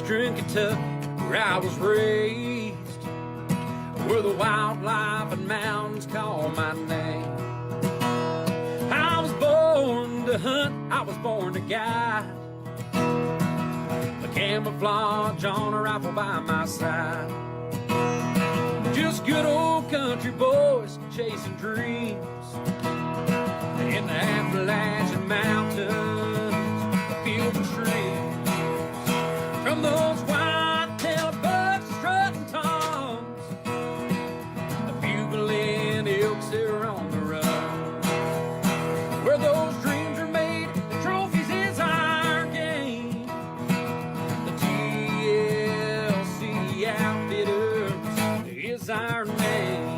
Eastern Kentucky, where I was raised, where the wildlife and mountains call my name. I was born to hunt, I was born to guide, a camouflage on a rifle by my side. Just good old country boys chasing dreams in the Appalachian Mountains, a field of streams. From those white-tailed bucks strutting toms, the bugling elks that are on the run. Where those dreams are made, the trophies is our game. The TLC Outfitters is our name.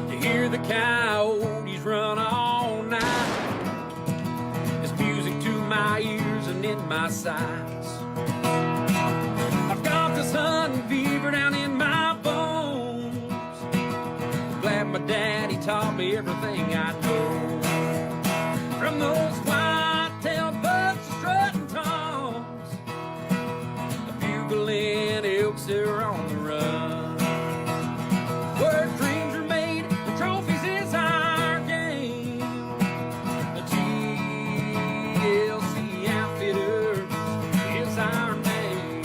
To hear the coyotes run all night, it's music to my ears and in my sights. I've got this hunting fever down in my bones. Glad my daddy taught me everything I know. From those white-tailed bucks strutting toms, the bugling elks that are on the run. Where dreams are made, the trophies is our game. The TLC Outfitters is our name.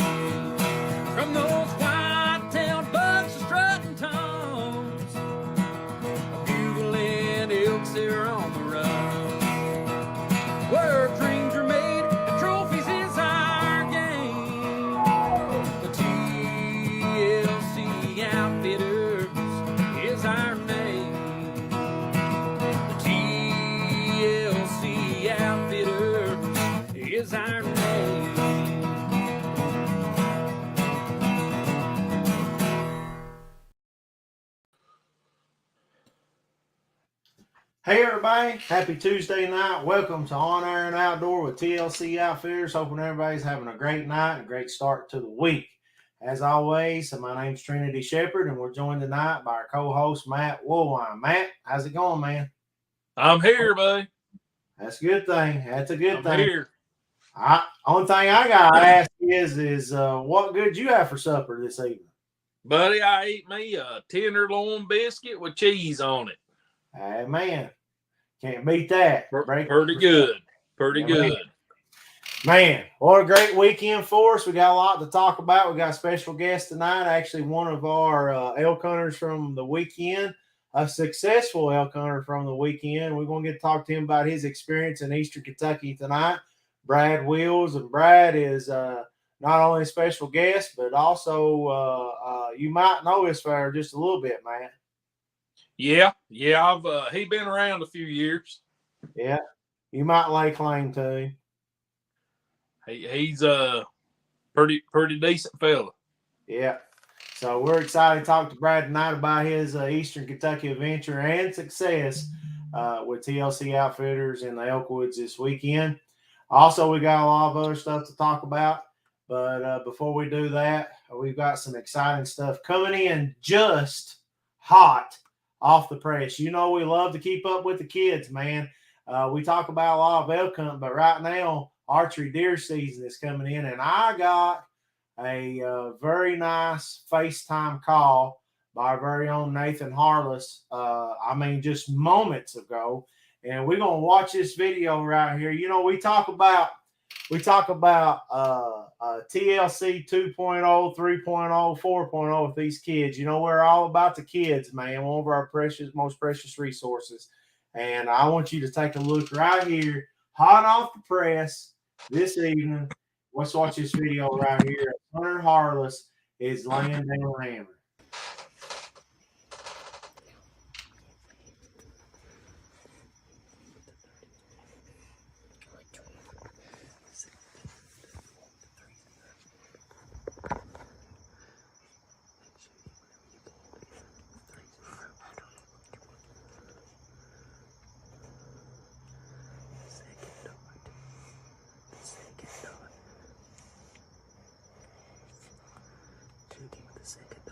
From those white-tailed bucks strutting toms, bugling elks that are on the run. Where dreams are made, the trophies is our game. The TLC Outfitters is our name. The TLC Outfitters is our name. Hey everybody, happy Tuesday night. Welcome to On Air and Outdoor with TLC Outfitters. Hoping everybody's having a great night and a great start to the week. As always, my name's Trinity Shepherd and we're joined tonight by our co-host Matt Woolwine. Matt, how's it going, man? I'm here, buddy. That's a good thing. That's a good I'm thing. here. Only thing I got to ask is what good you have for supper this evening? Buddy, I ate me a tenderloin biscuit with cheese on it. Hey, man, can't beat that. Pretty good. Pretty good. Man, what a great weekend for us. We got a lot to talk about. We got a special guest tonight, actually one of our elk hunters from the weekend, a successful elk hunter from the weekend. We're going to get to talk to him about his experience in Eastern Kentucky tonight. Brad Wills, and Brad is not only a special guest, but also you might know this fella just a little bit, man. Yeah. I've he been around a few years. Yeah, you might lay claim to him. He's a pretty decent fella. Yeah. So we're excited to talk to Brad tonight about his Eastern Kentucky adventure and success with TLC Outfitters in the Elkwoods this weekend. Also, we got a lot of other stuff to talk about. But before we do that, we've got some exciting stuff coming in just hot off the press. You know, we love to keep up with the kids, man. We talk about a lot of elk hunting, but right now, archery deer season is coming in, and I got a very nice FaceTime call by our very own Nathan Harless. Just moments ago, and we're gonna watch this video right here. You know, we talk about TLC 2.0, 3.0, 4.0 with these kids. You know, we're all about the kids, man. One of our most precious resources. And I want you to take a look right here, hot off the press this evening. Let's watch this video right here. Hunter Harless is laying down the hammer. Second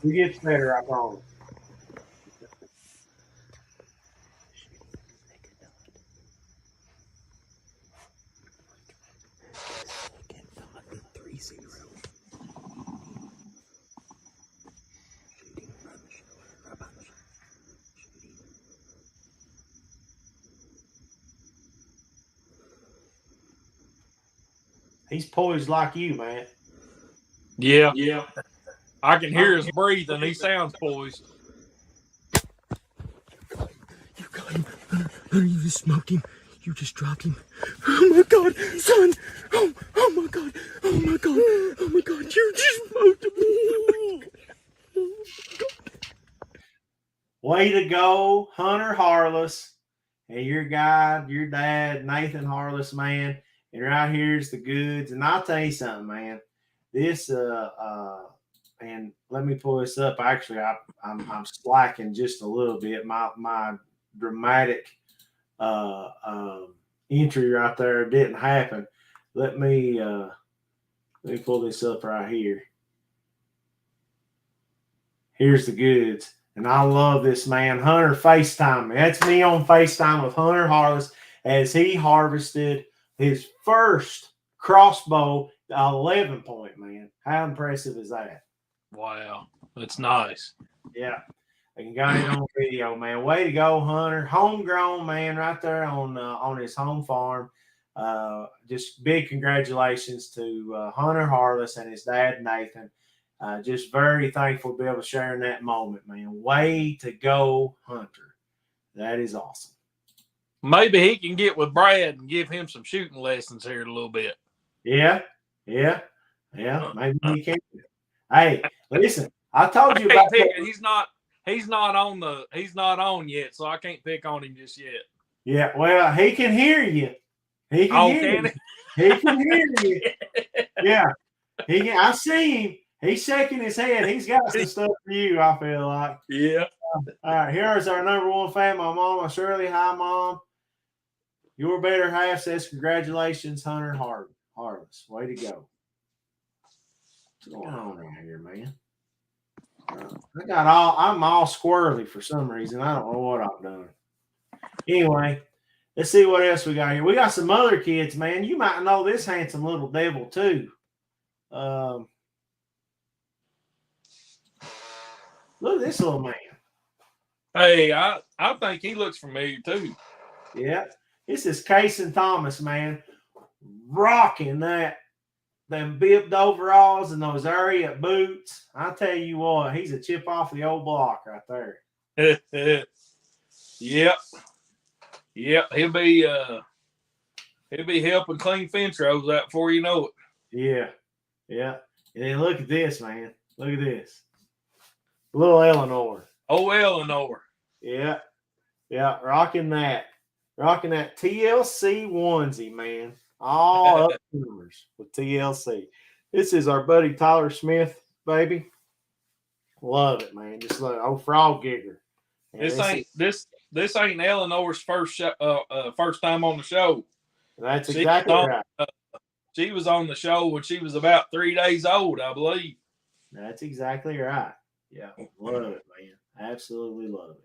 He gets better, I promise. He's poised like you, man. Yeah, Yeah. I can hear his breathing. He sounds poised. You got him. Hunter, you just smoked him. You just dropped him. Oh my God, son. Oh my God. Oh my God. Oh my God. You just smoked him. Way to go, Hunter Harless, and your guy, your dad, Nathan Harless, man. And right here's the goods. And I'll tell you something, man. This and let me pull this up. Actually, I'm slacking just a little bit. My dramatic entry right there didn't happen. Let me pull this up right here. Here's the goods. And I love this, man. Hunter FaceTime me. That's me on FaceTime with Hunter Harless as he harvested his first crossbow 11 point, man. How impressive is that? Wow, that's nice. Yeah. I got it on video, man. Way to go, Hunter. Homegrown, man, right there on his home farm. Just big congratulations to Hunter Harless and his dad, Nathan. Just very thankful to be able to share in that moment, man. Way to go, Hunter. That is awesome. Maybe he can get with Brad and give him some shooting lessons here in a little bit. Yeah. Maybe he can. Hey, listen, I told you about that. He's not on yet, so I can't pick on him just yet. Yeah, well, he can hear you. He can hear you. He can hear you. Yeah. I see him. He's shaking his head. He's got some stuff for you, I feel like. Yeah. All right, here's our number one fan, my mama, Shirley. Hi, Mom. Your better half says congratulations, Hunter Harless. Way to go. What's going on right here, man? I'm all squirrely for some reason. I don't know what I've done. Anyway, let's see what else we got here. We got some other kids, man. You might know this handsome little devil too. Look at this little man. Hey, I think he looks familiar too. Yeah. This is Cason Thomas, man. Rocking them bibbed overalls and those area boots. I tell you what, he's a chip off the old block right there. Yep. He'll be helping clean fence rows out before you know it. Yeah. And then look at this, man. Look at this. Little Eleanor. Oh, Eleanor. Yeah. Rocking that TLC onesie, man. All up numbers with TLC. This is our buddy Tyler Smith, baby. Love it, man. Just like old frog gigger. This ain't Eleanor's first time on the show. That's exactly right. She was on the show when she was about 3 days old, I believe. That's exactly right. Yeah, love it, man. Absolutely love it.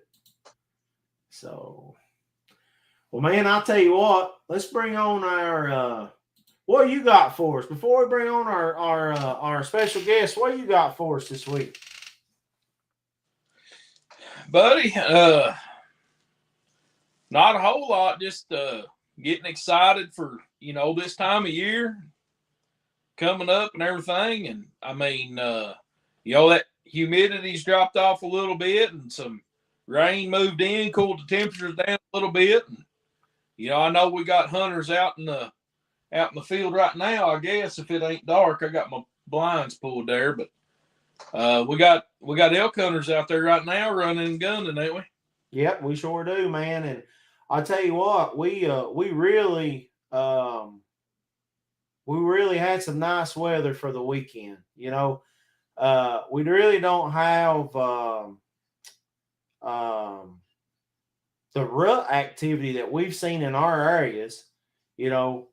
So, well, man, I'll tell you what. Let's bring on our. What you got for us before we bring on our special guest? What you got for us this week, buddy? Not a whole lot. Just getting excited for this time of year coming up and everything. And I mean, that humidity's dropped off a little bit, and some rain moved in, cooled the temperatures down a little bit. And I know we got hunters out in the field right now. I guess if it ain't dark, I got my blinds pulled there, but we got elk hunters out there right now running and gunning, ain't we? Yep, we sure do, man. And I'll tell you what, we really had some nice weather for the weekend. We really don't have the rut activity that we've seen in our areas, the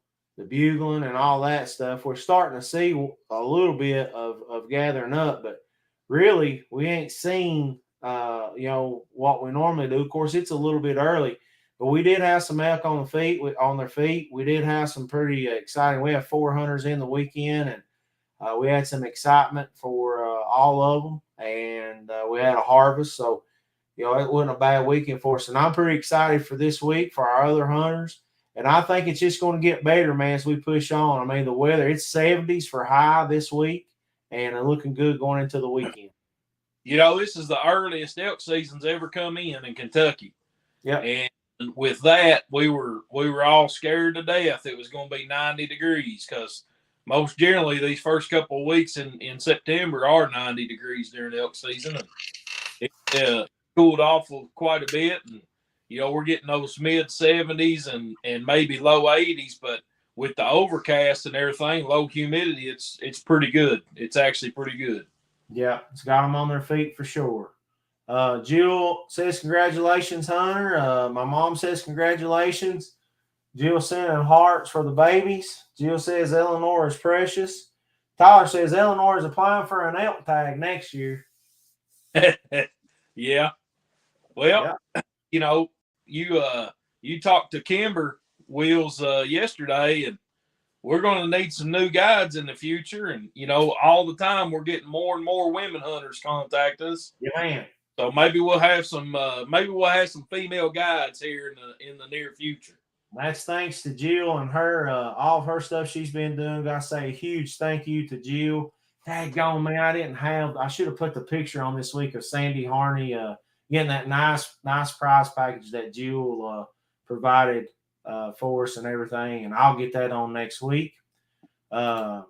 bugling and all that stuff. We're starting to see a little bit of gathering up, but really we ain't seen what we normally do. Of course, it's a little bit early, but we did have some elk on their feet. We did have some pretty exciting. We had 4 hunters in the weekend, and we had some excitement for all of them, and we had a harvest. So, it wasn't a bad weekend for us. And I'm pretty excited for this week for our other hunters. And I think it's just going to get better, man, as we push on. I mean, the weather, it's 70s for high this week, and looking good going into the weekend. This is the earliest elk season's ever come in Kentucky. Yeah. And with that, we were all scared to death it was going to be 90 degrees because most generally these first couple of weeks in September are 90 degrees during elk season. And it cooled off quite a bit. And, we're getting those mid 70s and maybe low 80s, but with the overcast and everything, low humidity, it's pretty good. It's actually pretty good. Yeah, it's got them on their feet for sure. Jill says, congratulations, Hunter. My mom says, congratulations. Jill sending hearts for the babies. Jill says, Eleanor is precious. Tyler says, Eleanor is applying for an elk tag next year. Yeah. Well, you talked to Kimber Wheels yesterday, and we're going to need some new guides in the future. And, all the time we're getting more and more women hunters contact us. Yeah, man. So maybe we'll have some female guides here in the near future. That's thanks to Jill and her, all of her stuff she's been doing. Got to say a huge thank you to Jill. Daggone, man, I should have put the picture on this week of Sandy Harney getting that nice prize package that Jill provided for us and everything, and I'll get that on next week. I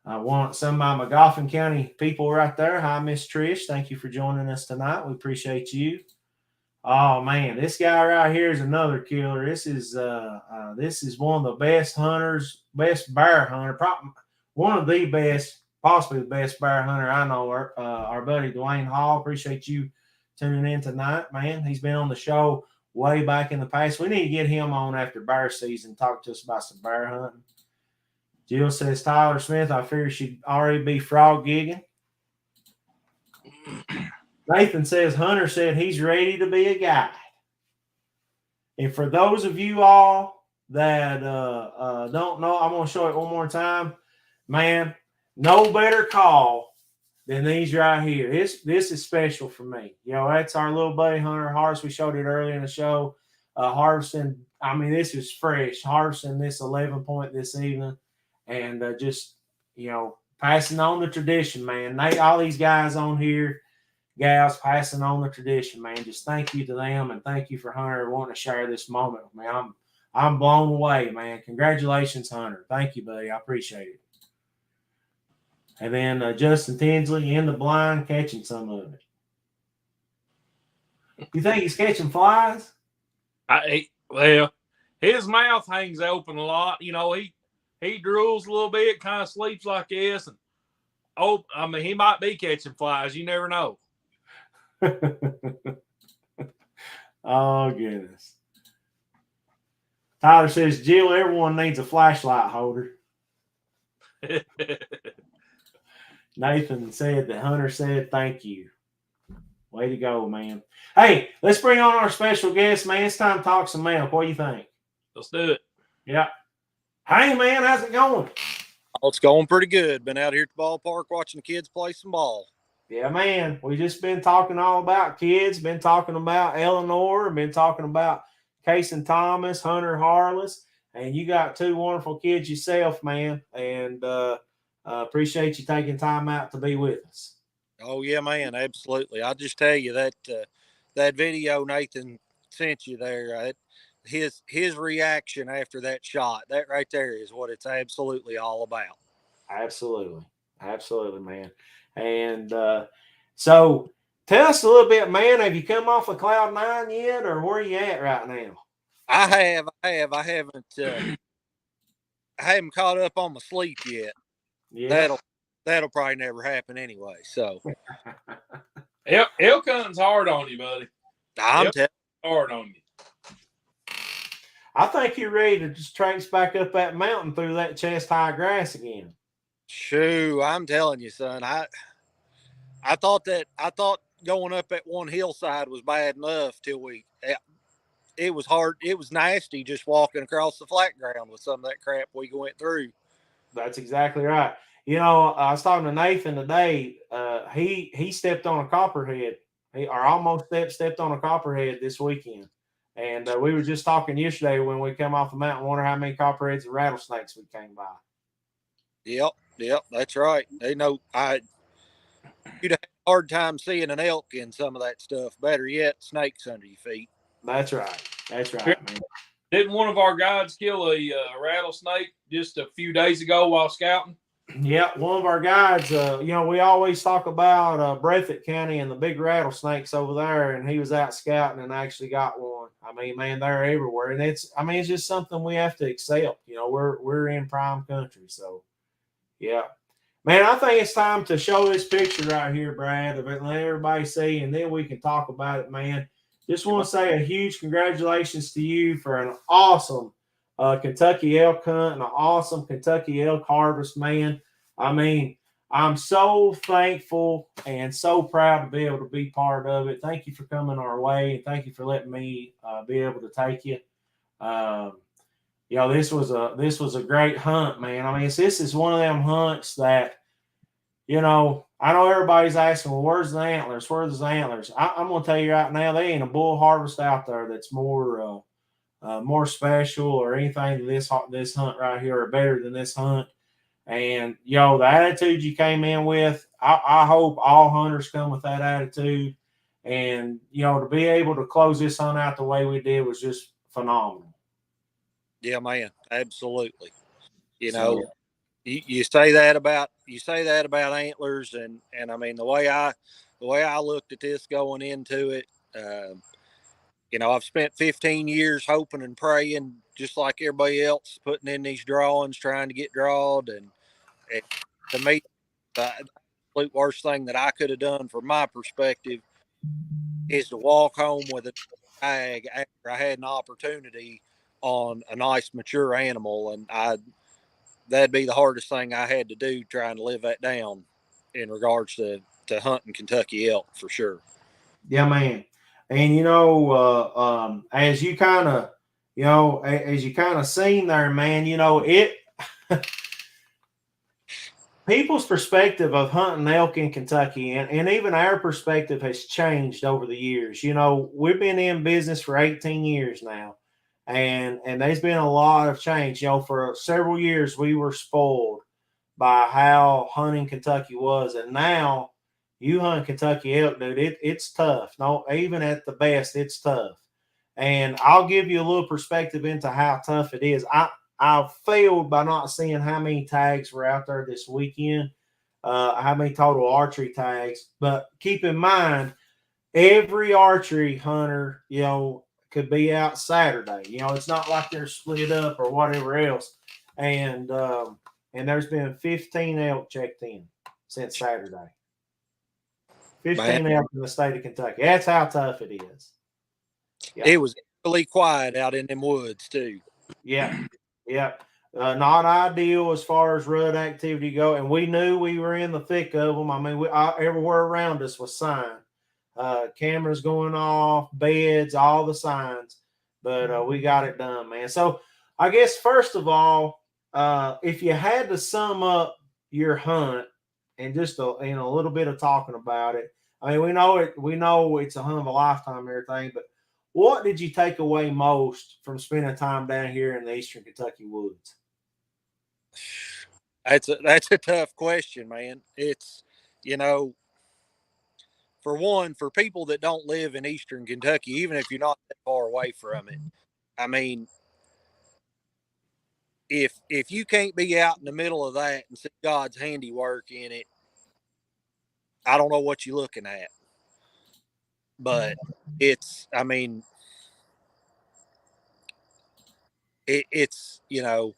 want some of my McGoffin County people right there. Hi, Miss Trish. Thank you for joining us tonight. We appreciate you. Oh man, this guy right here is another killer. This is one of the best hunters, best bear hunter, probably one of the best, possibly the best bear hunter I know. Our buddy Dwayne Hall. Appreciate you tuning in tonight, man. He's been on the show way back in the past. We need to get him on after bear season, talk to us about some bear hunting. Jill says, Tyler Smith, I fear she'd already be frog gigging. Nathan says, Hunter said he's ready to be a guide. And for those of you all that don't know, I'm going to show it one more time. Man, no better call than these right here. This is special for me. That's our little buddy Hunter Harvest. We showed it earlier in the show. Harvesting, this is fresh. Harvesting this 11 point this evening. And just, passing on the tradition, man. All these guys on here, gals, passing on the tradition, man. Just thank you to them, and thank you for Hunter wanting to share this moment with me. I'm blown away, man. Congratulations, Hunter. Thank you, buddy. I appreciate it. And then Justin Tinsley in the blind catching some of it. You think he's catching flies? Well, his mouth hangs open a lot. He drools a little bit, kind of sleeps like this. And he might be catching flies. You never know. Oh, goodness. Tyler says, Jill, everyone needs a flashlight holder. Nathan said that Hunter said, thank you. Way to go, man. Hey, let's bring on our special guest, man. It's time to talk some elk. What do you think? Let's do it. Yeah. Hey, man, how's it going? Oh, it's going pretty good. Been out here at the ballpark watching the kids play some ball. Yeah, man. We just been talking all about kids, been talking about Eleanor, been talking about Kason Thomas, Hunter Harless, and you got 2 wonderful kids yourself, man, and appreciate you taking time out to be with us. Oh, yeah, man, absolutely. I'll just tell you that that video Nathan sent you there, his reaction after that shot, that right there is what it's absolutely all about. Absolutely, man. And so tell us a little bit, man. Have you come off of Cloud 9 yet, or where are you at right now? I haven't caught up on my sleep yet. Yeah. That'll probably never happen anyway. So elk hunting's hard on you, buddy. I'm telling you. Hard on you. I think you're ready to just trace back up that mountain through that chest high grass again. Shoo, I'm telling you, son. I I thought going up that one hillside was bad enough till it was hard. It was nasty just walking across the flat ground with some of that crap we went through. That's exactly right. You know, I was talking to Nathan today. He stepped on a copperhead. Or almost stepped on a copperhead this weekend. And we were just talking yesterday when we come off the mountain, wonder how many copperheads and rattlesnakes we came by. Yep, that's right. They know you'd have a hard time seeing an elk in some of that stuff. Better yet, snakes under your feet. That's right. That's right, man. Didn't one of our guides kill a rattlesnake just a few days ago while scouting? Yeah, one of our guides, you know, we always talk about Breathitt County and the big rattlesnakes over there, and he was out scouting and actually got one. I mean, man, they're everywhere, and it's just something we have to accept. You know, we're in prime country, so yeah, man. I think it's time to show this picture right here, Brad, of it, let everybody see, and then we can talk about it, man. Just want to say a huge congratulations to you for an awesome Kentucky elk hunt and an awesome Kentucky elk harvest, man. I mean, I'm so thankful and so proud to be able to be part of it. Thank you for coming our way, and thank you for letting me be able to take you. You know, this was a great hunt, man. I mean, this is one of them hunts that, you know, I know everybody's asking, well, where's the antlers? Where's the antlers? I'm going to tell you right now, there ain't a bull harvest out there that's more special or anything than this hunt right here, or better than this hunt. And, you know, the attitude you came in with, I hope all hunters come with that attitude. And, you know, to be able to close this hunt out the way we did was just phenomenal. Yeah, man, absolutely. You know, you say that about antlers, and I mean the way I looked at this going into it. You know, I've spent 15 years hoping and praying, just like everybody else, putting in these drawings, trying to get drawed. And to me, the absolute worst thing that I could have done from my perspective is to walk home with a tag after I had an opportunity on a nice mature animal. And that'd be the hardest thing I had to do, trying to live that down in regards to hunting Kentucky elk, for sure. Yeah, man. And, you know, as you kind of seen there, man, you know, people's perspective of hunting elk in Kentucky and even our perspective has changed over the years. You know, we've been in business for 18 years now, and there's been a lot of change. You know, for several years we were spoiled by how hunting Kentucky was, and now you hunt Kentucky elk, dude, it's tough. No, even at the best, it's tough. And I'll give you a little perspective into how tough it is. I failed by not seeing how many tags were out there this weekend, how many total archery tags. But keep in mind, every archery hunter, you know, could be out Saturday. You know, it's not like they're split up or whatever else. And there's been 15 elk checked in since Saturday. 15 elk in the state of Kentucky. That's how tough it is. Yeah. It was really quiet out in them woods too. Yeah. Not ideal as far as rut activity go, and we knew we were in the thick of them. I mean, everywhere around us was sign, cameras going off, beds, all the signs, but we got it done, man. So I guess first of all, if you had to sum up your hunt and just a little bit of talking about it, I mean, we know it's a hunt of a lifetime and everything, but what did you take away most from spending time down here in the Eastern Kentucky woods? That's a tough question, man. It's, you know, for one, for people that don't live in Eastern Kentucky, even if you're not that far away from it, I mean, if you can't be out in the middle of that and see God's handiwork in it, I don't know what you're looking at. But it's, I mean, it's, you know,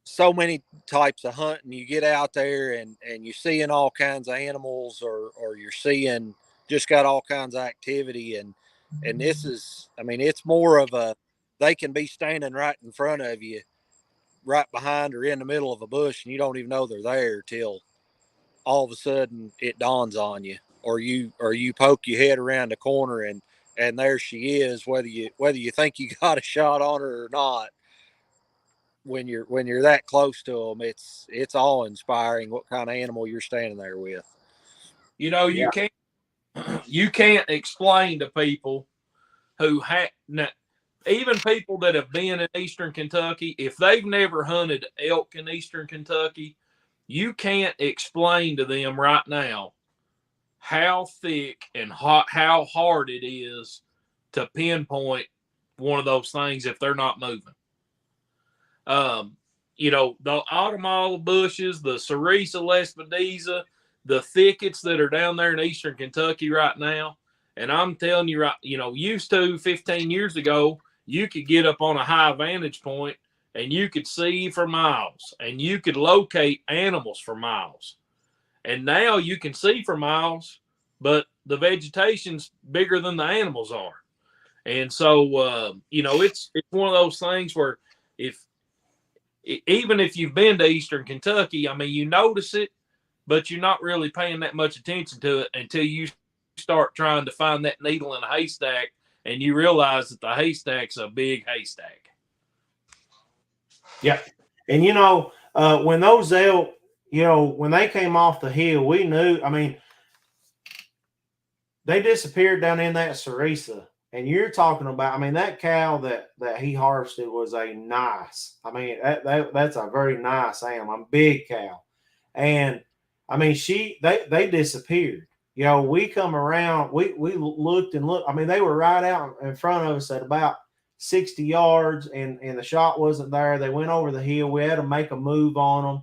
so many types of hunting. You get out there and you're seeing all kinds of animals, or you're seeing just got all kinds of activity. And this is, I mean, it's more of they can be standing right in front of you, right behind or in the middle of a bush, and you don't even know they're there till all of a sudden it dawns on you, or you poke your head around the corner and there she is, whether you think you got a shot on her or not. When you're that close to them, it's awe inspiring what kind of animal you're standing there with. You know, you can't explain to people who even people that have been in Eastern Kentucky, if they've never hunted elk in Eastern Kentucky, you can't explain to them right now how thick and how hard it is to pinpoint one of those things if they're not moving. You know, the autumnal bushes, the Cerisa lespedeza, the thickets that are down there in Eastern Kentucky right now. And I'm telling you, right, you know, used to 15 years ago, you could get up on a high vantage point and you could see for miles and you could locate animals for miles. And now you can see for miles, but the vegetation's bigger than the animals are. And so, you know, it's one of those things where even if you've been to Eastern Kentucky, I mean, you notice it, but you're not really paying that much attention to it until you start trying to find that needle in a haystack and you realize that the haystack's a big haystack. Yeah. And, you know, when those elk, you know, when they came off the hill, we knew, I mean, they disappeared down in that Cerisa. And you're talking about, I mean, that cow that he harvested was a nice, I mean, that's a very nice animal, a big cow. And I mean, they disappeared. You know, we come around, we looked and looked. I mean, they were right out in front of us at about 60 yards, and the shot wasn't there. They went over the hill. We had to make a move on them.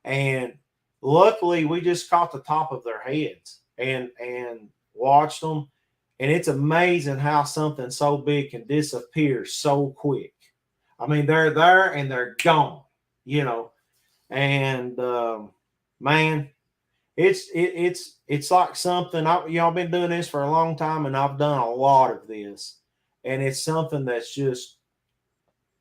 And luckily, we just caught the top of their heads and watched them. And it's amazing how something so big can disappear so quick. I mean, they're there and they're gone, you know. And man, it's like something. I've been doing this for a long time, and I've done a lot of this, and it's something that's just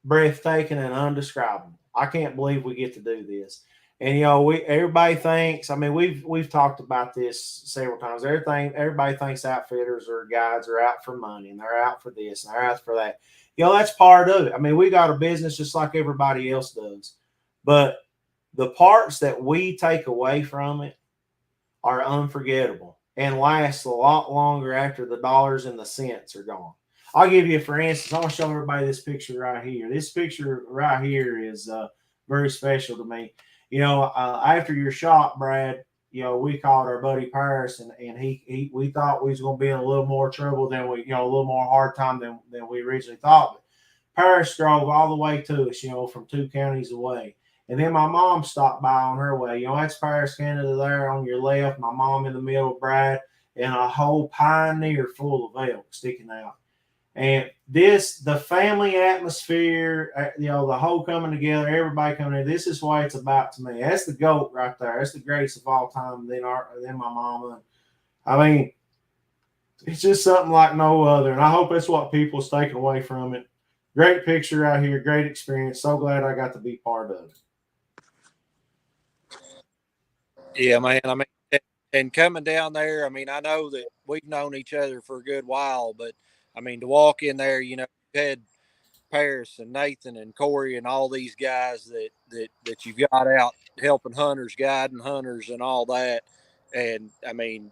breathtaking and undescribable. I can't believe we get to do this. And, you know, everybody thinks, I mean, we've talked about this several times. Everybody thinks outfitters or guides are out for money and they're out for this and they're out for that. You know, that's part of it. I mean, we got a business just like everybody else does. But the parts that we take away from it are unforgettable and last a lot longer after the dollars and the cents are gone. I'll give you, for instance, I want to show everybody this picture right here. This picture right here is very special to me. You know, after your shot, Brad, you know, we called our buddy Paris, and we thought we was going to be in a little more trouble than a little more hard time than we originally thought. But Paris drove all the way to us, you know, from 2 counties away. And then my mom stopped by on her way. You know, that's Paris, Canada there on your left, my mom in the middle, Brad, and a whole Pioneer full of elk sticking out. And the family atmosphere, you know, the whole coming together, everybody coming in, this is what it's about to me. That's the GOAT right there. That's the greatest of all time. Then my mama. I mean, it's just something like no other. And I hope that's what people's taking away from it. Great picture right here. Great experience. So glad I got to be part of it. Yeah, man. I mean, and coming down there, I mean, I know that we've known each other for a good while, but I mean, to walk in there, you know, you had Paris and Nathan and Corey and all these guys that you've got out helping hunters, guiding hunters and all that. And I mean,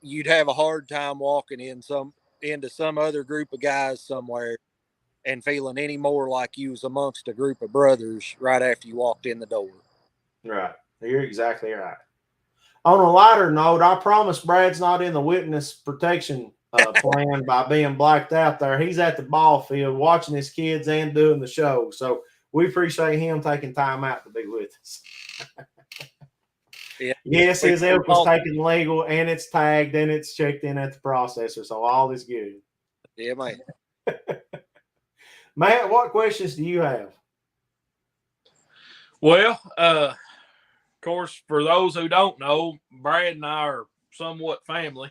you'd have a hard time walking into some other group of guys somewhere and feeling any more like you was amongst a group of brothers right after you walked in the door. Right. You're exactly right. On a lighter note, I promise Brad's not in the witness protection plan by being blacked out there. He's at the ball field watching his kids and doing the show. So we appreciate him taking time out to be with us. Yeah. Yes, his elk was taken legal and it's tagged and it's checked in at the processor. So all is good. Yeah, man. Matt, what questions do you have? Well, of course, for those who don't know, Brad and I are somewhat family.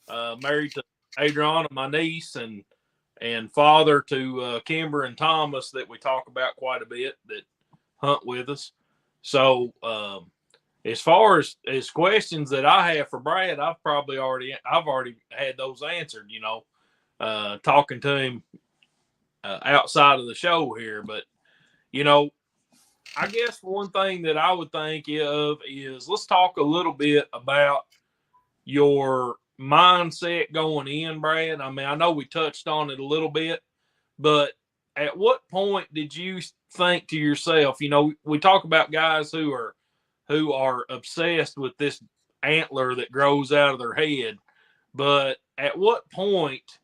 Married to Adriana, my niece, and father to Kimber and Thomas that we talk about quite a bit that hunt with us. So as far as questions that I have for Brad, I've already had those answered, talking to him outside of the show here. But, I guess one thing that I would think of is let's talk a little bit about your mindset going in, Brad. I mean, I know we touched on it a little bit, but at what point did you think to yourself, we talk about guys who are obsessed with this antler that grows out of their head, but at what point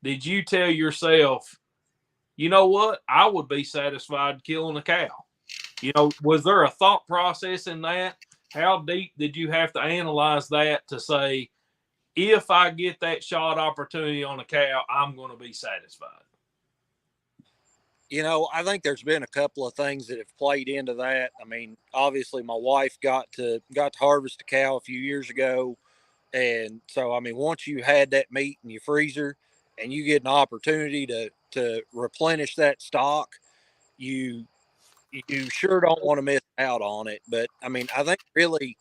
did you tell yourself, you know what, I would be satisfied killing a cow? Was there a thought process in that? How deep did you have to analyze that to say, if I get that shot opportunity on a cow, I'm going to be satisfied? I think there's been a couple of things that have played into that. I mean, obviously my wife got to harvest a cow a few years ago. And so, I mean, once you had that meat in your freezer and you get an opportunity to replenish that stock, you sure don't want to miss out on it. But I mean, I think really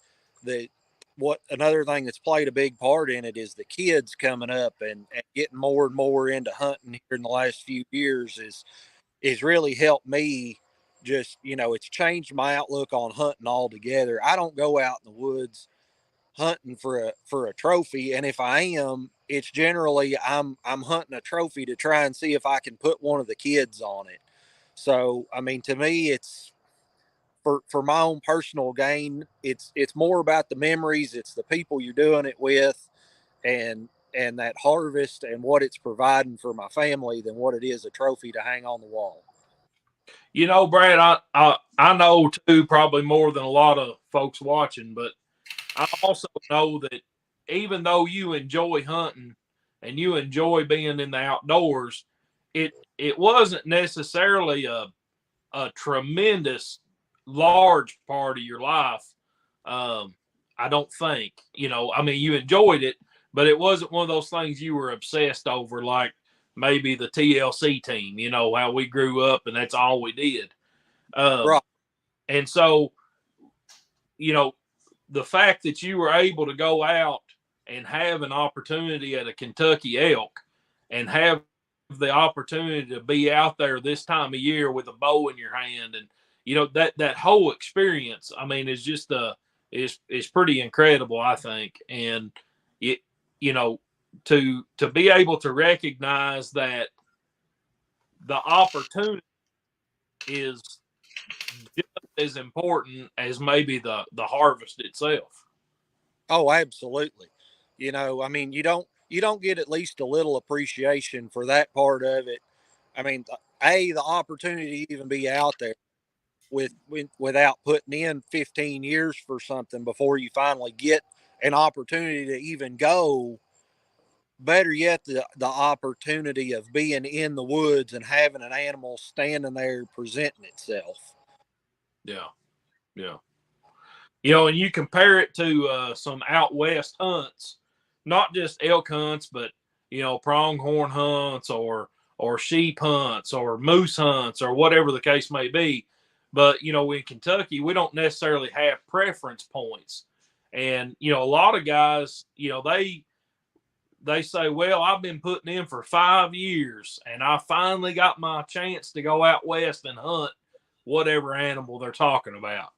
another thing that's played a big part in it is the kids coming up and getting more and more into hunting here in the last few years is really helped me. Just, it's changed my outlook on hunting altogether. I don't go out in the woods hunting for a trophy, and if I am, it's generally I'm hunting a trophy to try and see if I can put one of the kids on it. So, I mean, to me, it's for my own personal gain. It's more about the memories. It's the people you're doing it with, and that harvest and what it's providing for my family than what it is a trophy to hang on the wall. Brad, I know too, probably more than a lot of folks watching, but I also know that even though you enjoy hunting and you enjoy being in the outdoors, it wasn't necessarily a tremendous large part of your life. I don't think, I mean, you enjoyed it, but it wasn't one of those things you were obsessed over, like maybe the TLC team, how we grew up and that's all we did. Right. And so, the fact that you were able to go out and have an opportunity at a Kentucky elk and have the opportunity to be out there this time of year with a bow in your hand, and that whole experience, I mean, is just is pretty incredible, I think. And it to be able to recognize that the opportunity is just as important as maybe the harvest itself. Oh, absolutely. I mean, you don't get at least a little appreciation for that part of it. I mean, the opportunity to even be out there without putting in 15 years for something before you finally get an opportunity to even go. Better yet, the opportunity of being in the woods and having an animal standing there presenting itself. Yeah. Yeah. And you compare it to some out west hunts, not just elk hunts, but pronghorn hunts or sheep hunts or moose hunts or whatever the case may be. But in Kentucky, we don't necessarily have preference points, and a lot of guys, they say, well, I've been putting in for 5 years, and I finally got my chance to go out west and hunt whatever animal they're talking about,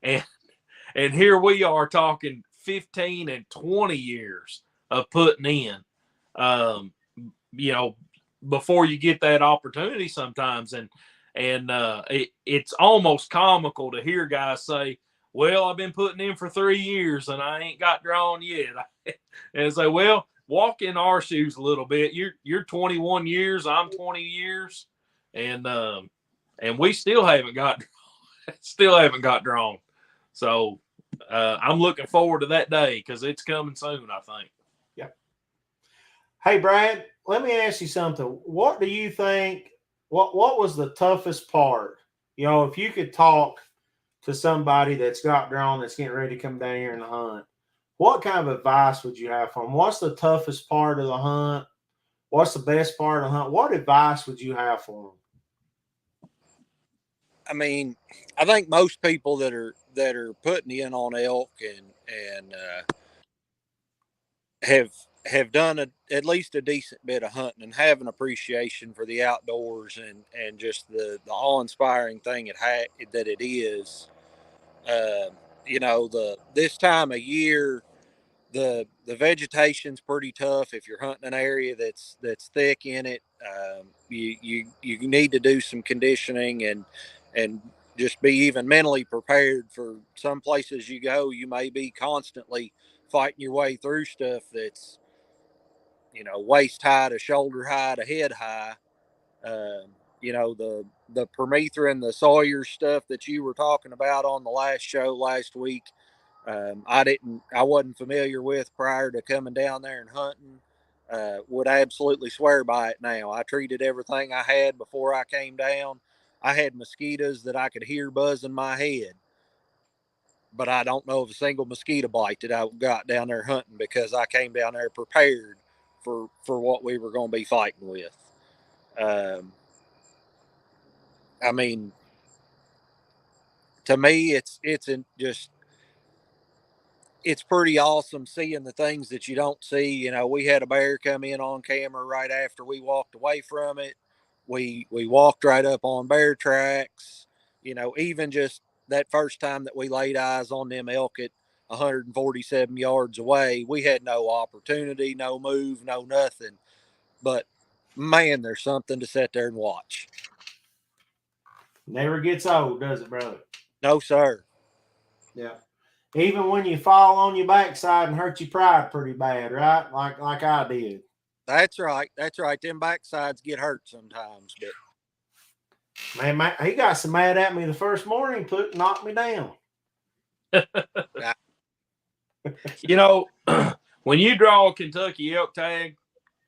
and here we are talking 15 and 20 years of putting in, before you get that opportunity sometimes. And it's almost comical to hear guys say, well, I've been putting in for 3 years and I ain't got drawn yet. And say, well, walk in our shoes a little bit. You're 21 years, I'm 20 years. And we still haven't got drawn. So I'm looking forward to that day because it's coming soon, I think. Yeah. Hey, Brad, let me ask you something. What do you think? What was the toughest part? If you could talk to somebody that's got drawn, that's getting ready to come down here and hunt, what kind of advice would you have for them? What's the toughest part of the hunt? What's the best part of the hunt? What advice would you have for them? I mean, I think most people that are that are putting in on elk and have done at least a decent bit of hunting and have an appreciation for the outdoors and just the awe-inspiring thing that it is. You know, this time of year, the vegetation's pretty tough. If you're hunting an area that's thick in it, you need to do some conditioning and just be even mentally prepared for some places you go. You may be constantly fighting your way through stuff that's, you know, waist high to shoulder high to head high. You know, the permethrin, the Sawyer stuff that you were talking about on the last show last week. I wasn't familiar with prior to coming down there and hunting. Would absolutely swear by it now. I treated everything I had before I came down. I had mosquitoes that I could hear buzzing my head, but I don't know of a single mosquito bite that I got down there hunting because I came down there prepared for what we were going to be fighting with. I mean, to me, it's pretty awesome seeing the things that you don't see. You know, we had a bear come in on camera right after we walked away from it. We walked right up on bear tracks. You know, even just that first time that we laid eyes on them elk at 147 yards away, we had no opportunity, no move, no nothing. But man, there's something to sit there and watch. Never gets old, does it, brother? No, sir. Yeah. Even when you fall on your backside and hurt your pride pretty bad, right? Like I did. That's right. That's right. Them backsides get hurt sometimes, but Man, he got so mad at me the first morning, knocked me down. You know, when you draw a Kentucky elk tag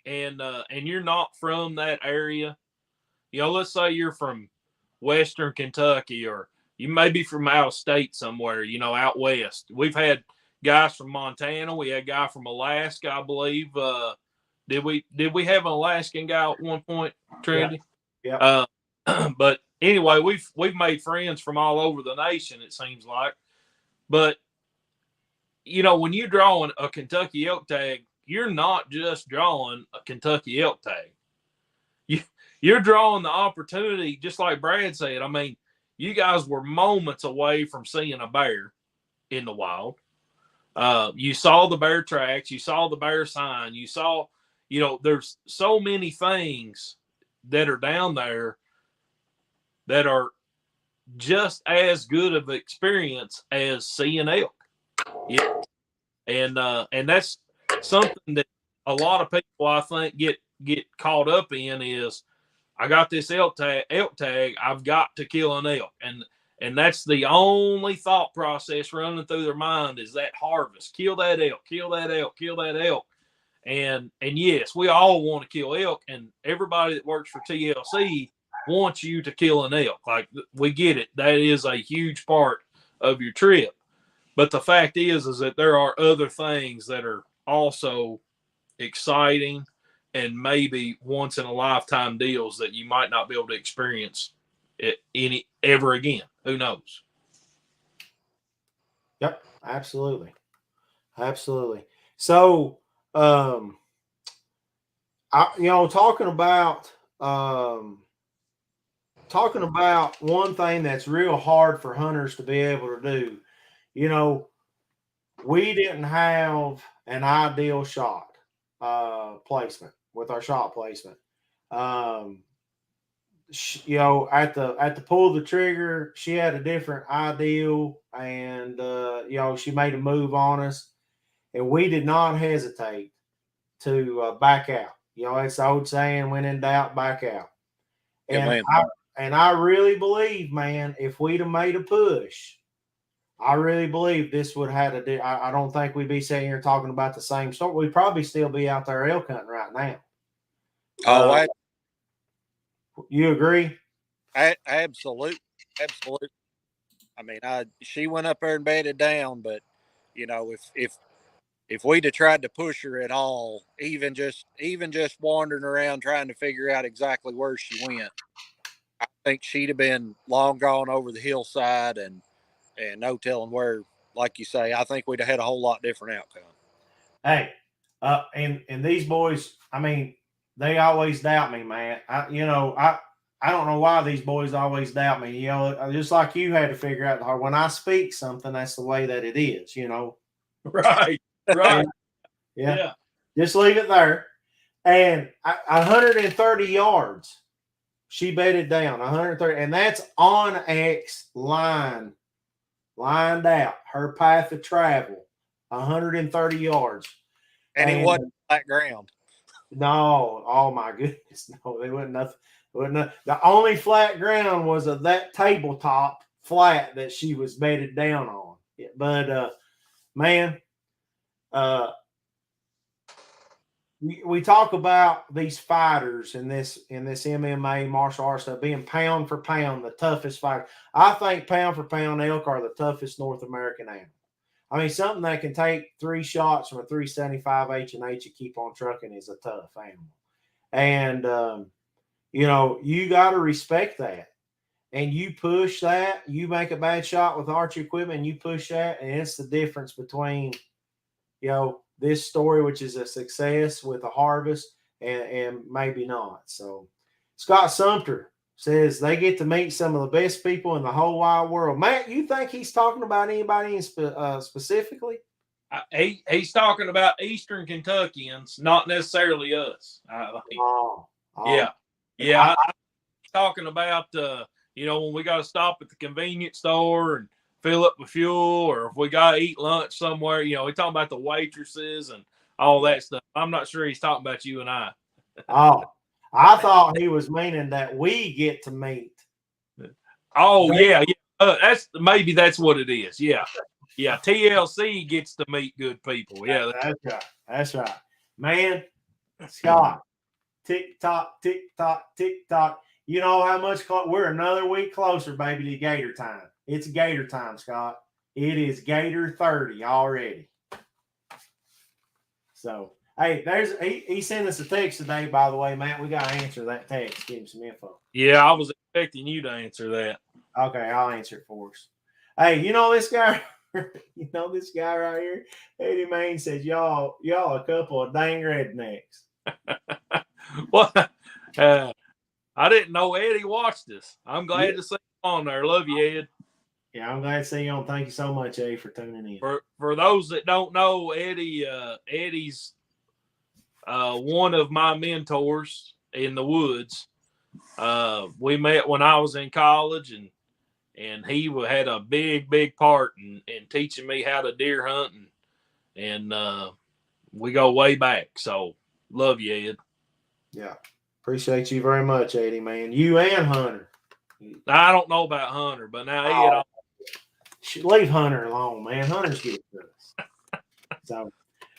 and you're not from that area, you know, let's say you're from Western Kentucky or you may be from out of state somewhere, you know, out west. We've had guys from Montana. We had a guy from Alaska, I believe. Did we have an Alaskan guy at one point, Trinity? Yeah. But anyway, we've made friends from all over the nation, it seems like. But you know, when you're drawing a Kentucky elk tag, you're not just drawing a Kentucky elk tag. You're drawing the opportunity, just like Brad said. I mean, you guys were moments away from seeing a bear in the wild. You saw the bear tracks. You saw the bear sign. You saw, you know, there's so many things that are down there that are just as good of an experience as seeing elk. Yeah. And that's something that a lot of people, I think, get caught up in is, I got this elk tag, I've got to kill an elk. And that's the only thought process running through their mind is that harvest. Kill that elk, kill that elk, kill that elk. And yes, we all want to kill elk, and everybody that works for TLC wants you to kill an elk. Like, we get it. That is a huge part of your trip. But the fact is that there are other things that are also exciting and maybe once in a lifetime deals that you might not be able to experience it ever again. Who knows? Yep, absolutely. So, talking about one thing that's real hard for hunters to be able to do. You know, we didn't have an ideal shot placement with our shot placement. At the pull of the trigger, she had a different ideal, and she made a move on us, and we did not hesitate to back out. You know, it's the old saying, when in doubt, back out. And I really believe, man, if we'd have made a push, I really believe this would have had I don't think we'd be sitting here talking about the same story. We'd probably still be out there elk hunting right now. Oh, you agree? Absolutely. I mean, she went up there and bedded down, but you know, if we'd have tried to push her at all, even just wandering around trying to figure out exactly where she went, I think she'd have been long gone over the hillside and and no telling where, like you say, I think we'd have had a whole lot different outcome. Hey, and these boys, I mean, they always doubt me, man. I don't know why these boys always doubt me. Just like you had to figure out how when I speak something, that's the way that it is. Right. Right. Yeah. Just leave it there. And 130 yards, she bedded down 130, and that's on X lined out her path of travel, 130 yards. And it wasn't flat ground. No, oh my goodness, no, they wasn't nothing. The only flat ground was that tabletop flat that she was bedded down on. But man, we talk about these fighters in this MMA martial arts stuff being pound for pound the toughest fighter. I think pound for pound elk are the toughest North American animal. I mean, something that can take 3 shots from a 375 H&H and keep on trucking is a tough animal. And you got to respect that. And you push that, you make a bad shot with archery equipment, and you push that, and it's the difference between, this story, which is a success with a harvest, and maybe not. So Scott Sumter says they get to meet some of the best people in the whole wide world. Matt, you think he's talking about anybody specifically? He's talking about Eastern Kentuckians, not necessarily us. Yeah. I'm talking about, when we got to stop at the convenience store and fill up with fuel, or if we got to eat lunch somewhere, we talking about the waitresses and all that stuff. I'm not sure he's talking about you and I. I thought he was meaning that we get to meet. Oh, yeah. That's what it is. Yeah. Yeah. TLC gets to meet good people. Yeah. That's right. Man, Scott, tick-tock, tick-tock, tick-tock. You know how much we're another week closer, baby, to Gator time. It's Gator time, Scott. It is Gator 30 already. So, hey, he sent us a text today, by the way, Matt. We got to answer that text, give him some info. Yeah, I was expecting you to answer that. Okay, I'll answer it for us. Hey, this guy? This guy right here? Eddie Main says, y'all a couple of dang rednecks. Well, I didn't know Eddie watched this. I'm glad to see him on there. Love you, Ed. Yeah, I'm glad to see you on. Thank you so much, Eddie, for tuning in. For those that don't know, Eddie's one of my mentors in the woods. We met when I was in college, and he had a big part in teaching me how to deer hunt, and we go way back. So love you, Ed. Yeah, appreciate you very much, Eddie, man. You and Hunter. I don't know about Hunter, but now Ed. Leave Hunter alone, man. Hunter's good for us. So,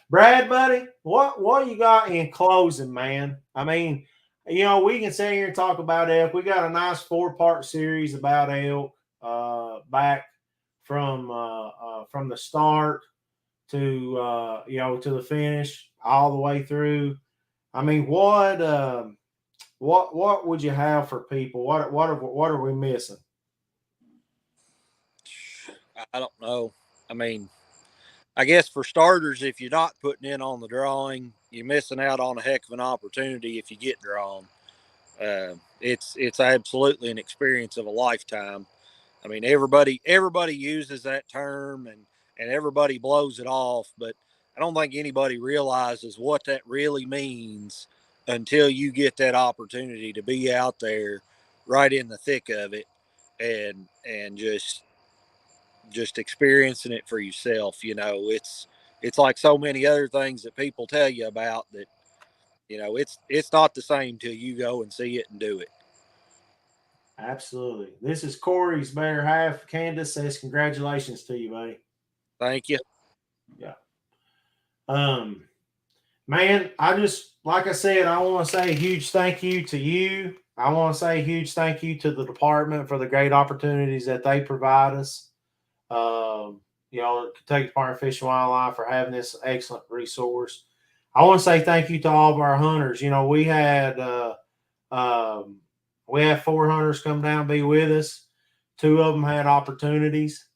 Brad, buddy, what you got in closing, man? I mean, we can sit here and talk about elk. We got a nice 4-part series about elk, back from the start to to the finish, all the way through. I mean, what would you have for people? What are we missing? I don't know. I mean, I guess for starters, if you're not putting in on the drawing, you're missing out on a heck of an opportunity if you get drawn. It's absolutely an experience of a lifetime. I mean, everybody uses that term and everybody blows it off, but I don't think anybody realizes what that really means until you get that opportunity to be out there right in the thick of it and just experiencing it for yourself. It's like so many other things that people tell you about that, it's not the same till you go and see it and do it. Absolutely. This is Corey's better half. Candace says congratulations to you, buddy. Thank you. Yeah. Man, like I said, I want to say a huge thank you to you. I want to say a huge thank you to the department for the great opportunities that they provide us. Kentucky Department of Fish and Wildlife for having this excellent resource. I want to say thank you to all of our hunters. We had 4 hunters come down and be with us. 2 of them had opportunities.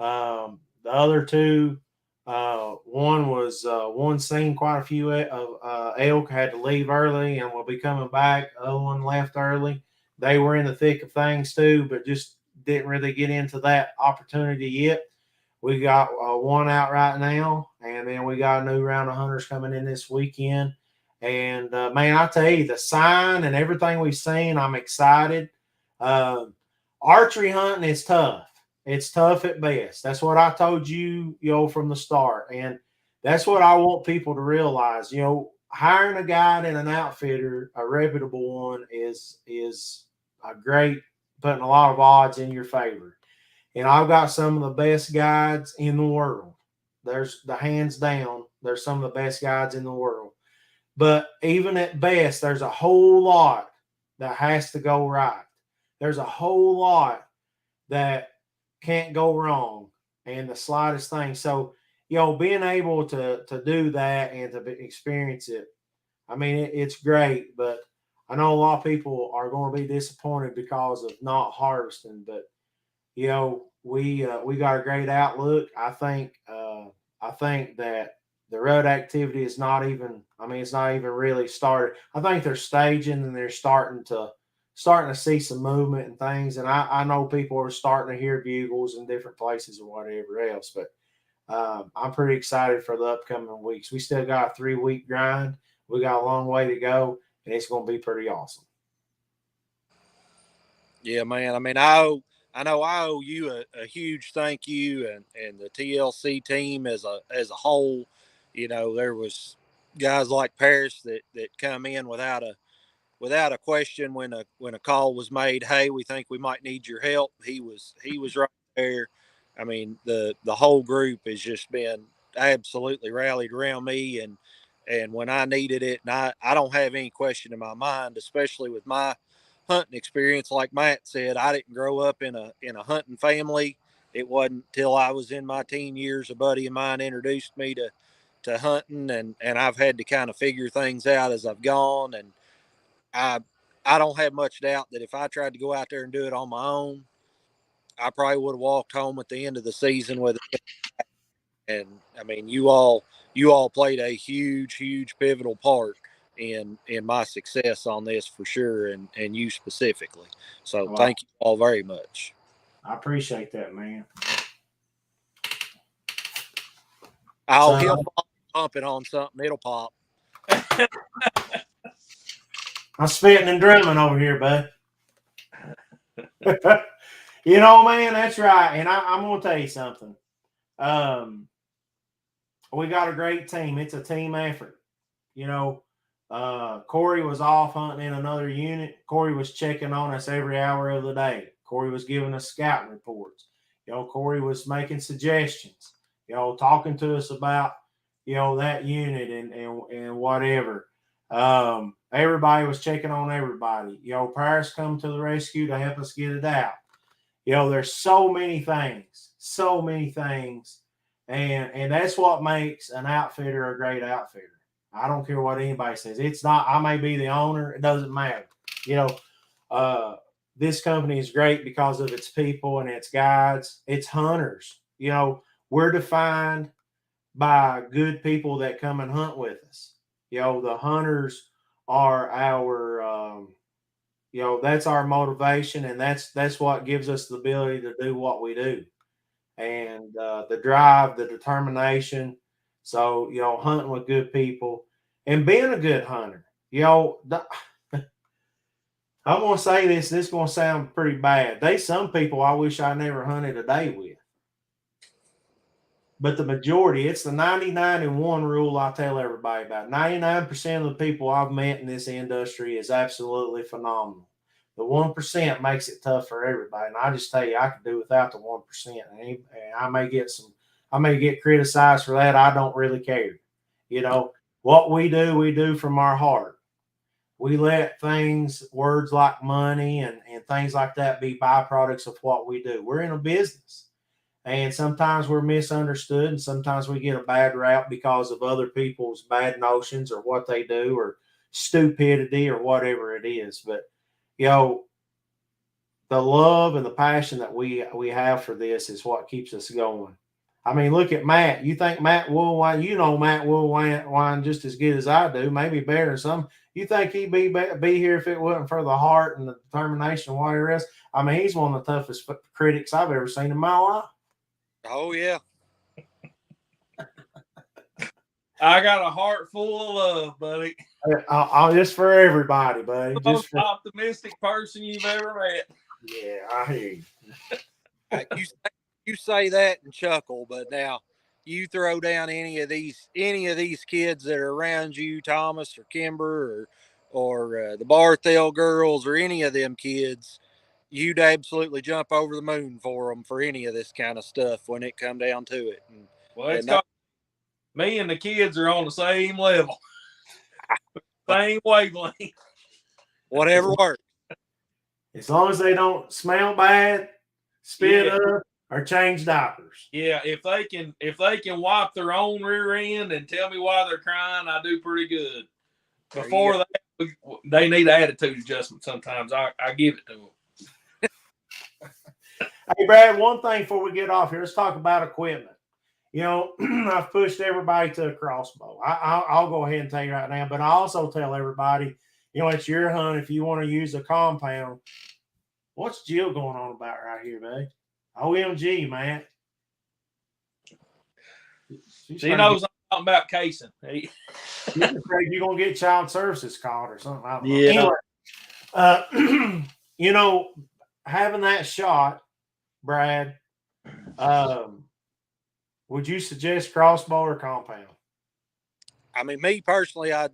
The other two, one seen quite a few elk, had to leave early and will be coming back. The other one left early. They were in the thick of things too, but just didn't really get into that opportunity yet. We got one out right now, and then we got a new round of hunters coming in this weekend. And man, I tell you, the sign and everything we've seen, I'm excited. Archery hunting is tough. It's tough at best. That's what I told you, from the start. And that's what I want people to realize. Hiring a guide and an outfitter, a reputable one, is a great, putting a lot of odds in your favor. And I've got some of the best guides in the world. There's the hands down. There's some of the best guides in the world. But even at best, there's a whole lot that has to go right. There's a whole lot that can't go wrong, and the slightest thing. So, being able to do that and to experience it, I mean, it's great. But I know a lot of people are going to be disappointed because of not harvesting. But we got a great outlook. I think that the rut activity is not even. I mean, it's not even really started. I think they're staging and they're starting to see some movement and things. And I know people are starting to hear bugles in different places or whatever else. But I'm pretty excited for the upcoming weeks. We still got a 3-week grind. We got a long way to go, and it's going to be pretty awesome. Yeah, man. I mean, I know I owe you a huge thank you, and the TLC team as a whole. There was guys like Paris that come in without a question when a call was made. Hey, we think we might need your help. He was right there. I mean, the whole group has just been absolutely rallied around me, and when I needed it, and I don't have any question in my mind, especially with my hunting experience. Like Matt said, I didn't grow up in a hunting family. It wasn't till I was in my teen years a buddy of mine introduced me to hunting, and I've had to kind of figure things out as I've gone. And I don't have much doubt that if I tried to go out there and do it on my own, I probably would have walked home at the end of the season with it. And I mean, you all played a huge pivotal part in my success on this for sure, and you specifically. So Wow. Thank you all very much. I appreciate that, man. He'll pump it on something. It'll pop. I'm spitting and drumming over here, bud. Man, that's right. And I'm going to tell you something. We got a great team. It's a team effort. Corey was off hunting in another unit. Corey was checking on us every hour of the day. Corey was giving us scouting reports. Corey was making suggestions, talking to us about, that unit and whatever. Everybody was checking on everybody. Paris come to the rescue to help us get it out. There's so many things. And that's what makes an outfitter a great outfitter. I don't care what anybody says. It's not, I may be the owner. It doesn't matter. This company is great because of its people and its guides, its hunters. We're defined by good people that come and hunt with us. The hunters are our, that's our motivation, and that's what gives us the ability to do what we do. And the drive, the determination. So, hunting with good people and being a good hunter. I'm going to say this is going to sound pretty bad. There's some people I wish I never hunted a day with. But the majority, it's the 99-1 rule I tell everybody about. 99% of the people I've met in this industry is absolutely phenomenal. The 1% makes it tough for everybody. And I just tell you, I could do without the 1%. And I may get criticized for that. I don't really care. What we do from our heart. We let words like money and things like that be byproducts of what we do. We're in a business. And sometimes we're misunderstood, and sometimes we get a bad rap because of other people's bad notions or what they do or stupidity or whatever it is. But, the love and the passion that we have for this is what keeps us going. I mean, look at Matt. You think Matt Woolwine, you know Matt Woolwine just as good as I do, maybe better than some. You think he'd be here if it wasn't for the heart and the determination and whatever else? I mean, he's one of the toughest critics I've ever seen in my life. Oh, yeah. I got a heart full of love, buddy. Just for everybody, buddy. The Just most for, optimistic person you've ever met. yeah, I hear you. You say that and chuckle, but now you throw down any of these kids that are around you, Thomas or Kimber or the Barthel girls or any of them kids, you'd absolutely jump over the moon for them for any of this kind of stuff when it come down to it. Well, me and the kids are on the same level, same wavelength. Whatever works. As long as they don't smell bad, spit up, or change diapers. Yeah, if they can wipe their own rear end and tell me why they're crying, I do pretty good. Before that, they need attitude adjustment sometimes. I give it to them. Hey, Brad, one thing before we get off here, let's talk about equipment. You know, I've pushed everybody to a crossbow. I'll go ahead and tell you right now, but I also tell everybody, you know, it's your hunt. If you want to use a compound, what's Jill going on about right here, babe? OMG, man. She knows I'm talking about casing. She's afraid you're going to get child services called or something. I don't know. Yeah. Anyway, you know, having that shot, Brad, would you suggest crossbow or compound? I mean, me personally, I'd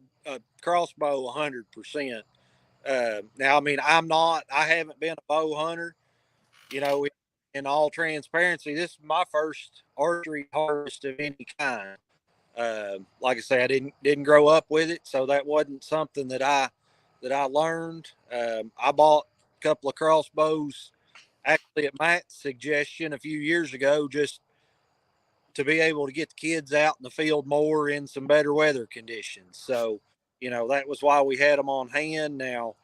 crossbow 100%. Now, I mean, I haven't been a bow hunter. You know, in all transparency, this is my first archery harvest of any kind. Like I say, I didn't grow up with it, so that wasn't something that I learned. I bought a couple of crossbows actually at Matt's suggestion a few years ago, just to be able to get the kids out in the field more in some better weather conditions. So, you know, that was why we had them on hand. Now,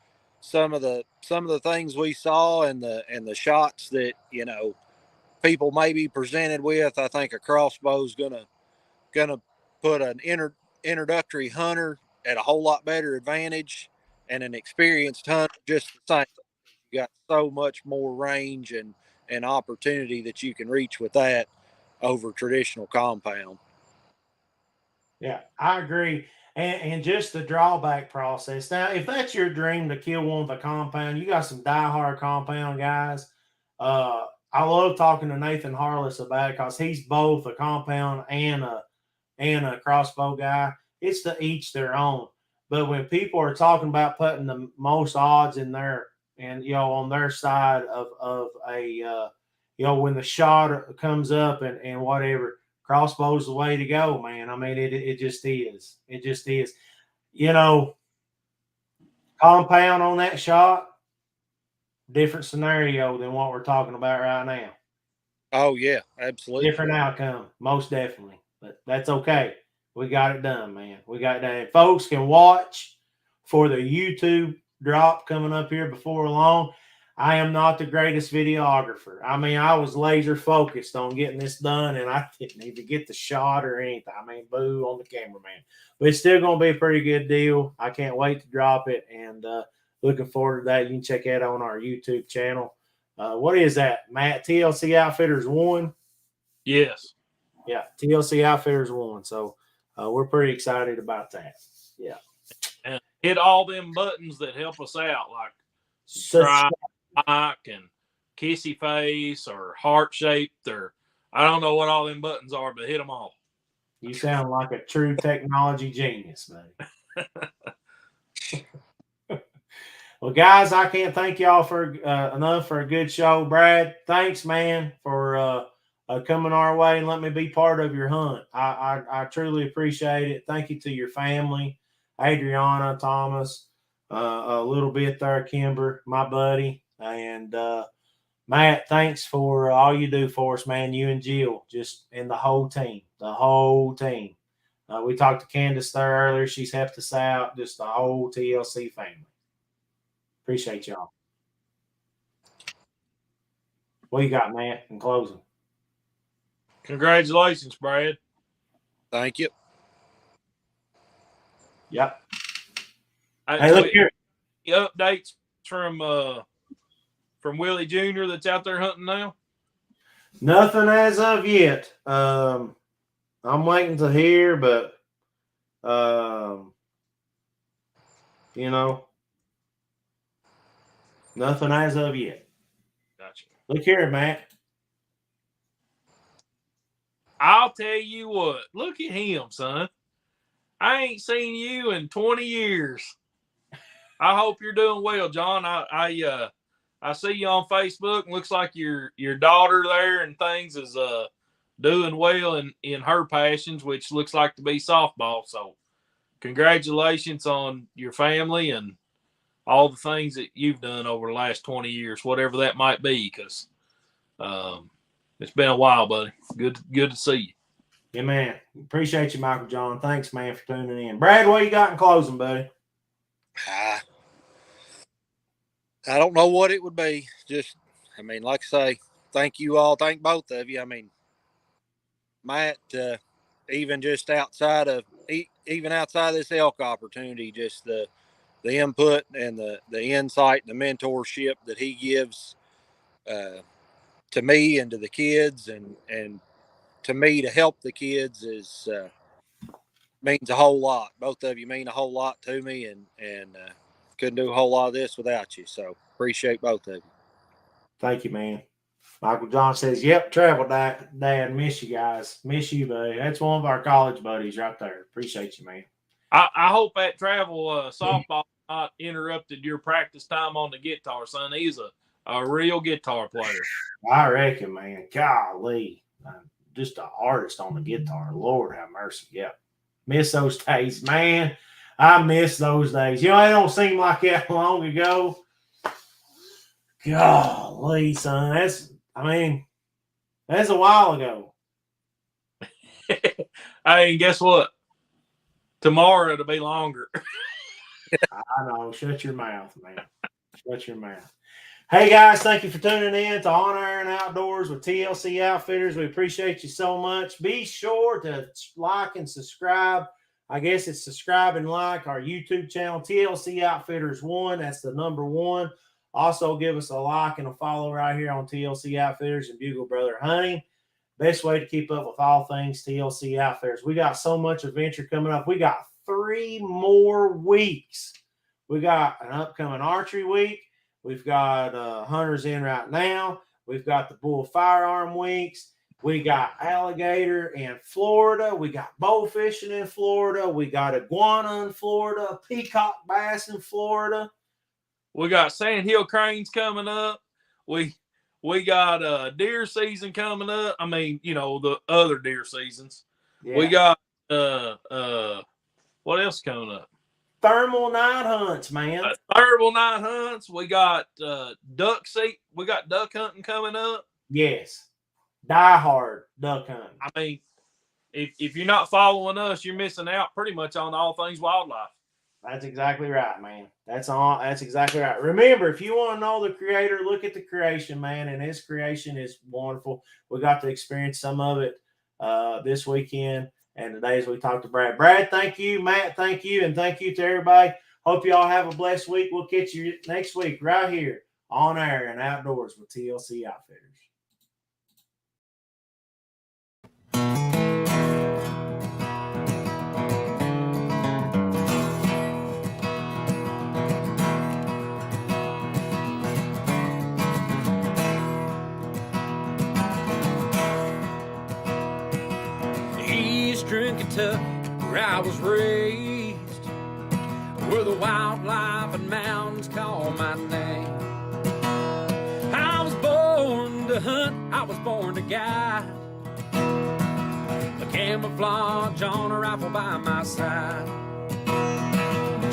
some of the things we saw and the shots that, you know, people may be presented with, I think a crossbow is gonna put an introductory hunter at a whole lot better advantage, and an experienced hunter just the same. You got so much more range and opportunity that you can reach with that over traditional compound. Yeah, I agree. And just the drawback process. Now, if that's your dream to kill one with a compound, you got some diehard compound guys. I love talking to Nathan Harless about it because he's both a compound and a crossbow guy. It's to each their own. But when people are talking about putting the most odds in there and on their side of a when the shot comes up and whatever, crossbow's the way to go, man. I mean, it just is. It just is. Compound on that shot, different scenario than what we're talking about right now. Oh, yeah, absolutely. Different outcome, most definitely. But that's okay. We got it done, man. We got it done. Folks can watch for the YouTube drop coming up here before long. I am not the greatest videographer. I mean, I was laser focused on getting this done, and I didn't even get the shot or anything. I mean, boo on the cameraman. But it's still going to be a pretty good deal. I can't wait to drop it, and looking forward to that. You can check it out on our YouTube channel. What is that, Matt? TLC Outfitters 1? Yes. Yeah, TLC Outfitters 1. So we're pretty excited about that. Yeah. And hit all them buttons that help us out, like subscribe, like, and kissy face or heart shaped, or I don't know what all them buttons are, but hit them all. You sound like a true technology genius, man. Well, guys, I can't thank y'all for enough for a good show. Brad, thanks, man, for coming our way and let me be part of your hunt. I truly appreciate it. Thank you to your family, Adriana, Thomas, a little bit there, Kimber, my buddy, and Matt. Thanks for all you do for us, man. You and Jill, just and the whole team. We talked to Candace there earlier. She's helped us out. Just the whole TLC family. Appreciate y'all. What you got, Matt, in closing? Congratulations, Brad. Thank you. Yep. Hey, look here. Updates from Willie Jr. that's out there hunting now? Nothing as of yet. I'm waiting to hear, but you know, nothing as of yet. Gotcha. Look here, Matt. I'll tell you what. Look at him, son. I ain't seen you in 20 years. I hope you're doing well, John. I see you on Facebook. Looks like your daughter there and things is doing well in her passions, which looks like to be softball. So congratulations on your family and all the things that you've done over the last 20 years, whatever that might be, because it's been a while, buddy. Good to see you. Yeah, man. Appreciate you, Michael John. Thanks, man, for tuning in. Brad, what you got in closing, buddy? I don't know what it would be. Just, I mean, like I say, thank you all. Thank both of you. I mean, Matt, even just outside of this elk opportunity, just the input and the insight and the mentorship that he gives to me and to the kids and to me to help the kids is means a whole lot. Both of you mean a whole lot to me, and couldn't do a whole lot of this without you. So appreciate both of you. Thank you, man. Michael John says, "Yep, travel, Dad. Miss you guys. Miss you, buddy. That's one of our college buddies right there. Appreciate you, man." I hope that travel softball not interrupted your practice time on the guitar, son. He's a real guitar player. I reckon, man. Golly. Just an artist on the guitar. Lord have mercy. Yeah. Miss those days, man. I miss those days. You know, it don't seem like that long ago. Golly, son. That's a while ago. Hey, guess what? Tomorrow it'll be longer. I know. Shut your mouth, man. Shut your mouth. Hey, guys, thank you for tuning in to On Air and Outdoors with TLC Outfitters. We appreciate you so much. Be sure to like and subscribe. I guess it's subscribe and like our YouTube channel, TLC Outfitters 1. That's the number 1. Also, give us a like and a follow right here on TLC Outfitters and Bugle Brother Hunting. Best way to keep up with all things TLC Outfitters. We got so much adventure coming up. We got 3 more weeks. We got an upcoming archery week. We've got hunters in right now. We've got the bull firearm weeks. We got alligator in Florida. We got bow fishing in Florida. We got iguana in Florida, peacock bass in Florida. We got sandhill cranes coming up. We got deer season coming up. I mean, you know, the other deer seasons. Yeah. We got what else coming up? Thermal night hunts, man. Thermal night hunts. We got duck seat. We got duck hunting coming up. Yes. Die hard duck hunting. I mean, if you're not following us, you're missing out pretty much on all things wildlife. That's exactly right, man. That's exactly right. Remember, if you want to know the creator, look at the creation, man. And his creation is wonderful. We got to experience some of it this weekend. And today, as we talked to Brad. Brad, thank you. Matt, thank you. And thank you to everybody. Hope you all have a blessed week. We'll catch you next week right here on Air and Outdoors with TLC Outfitters. Eastern Kentucky, where I was raised, where the wildlife and mountains call my name. I was born to hunt, I was born to guide, a camouflage on a rifle by my side.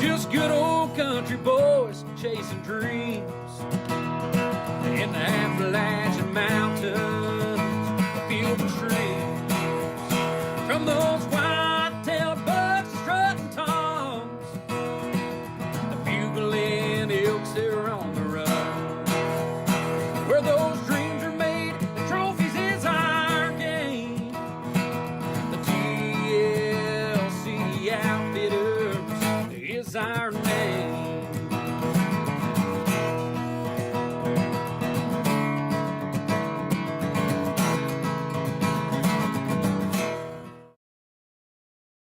Just good old country boys chasing dreams in the Appalachian Mountains, a field of trees. From those white-tailed bucks strutting toms, the bugling elks that are on the run, where those dreams are made is our name.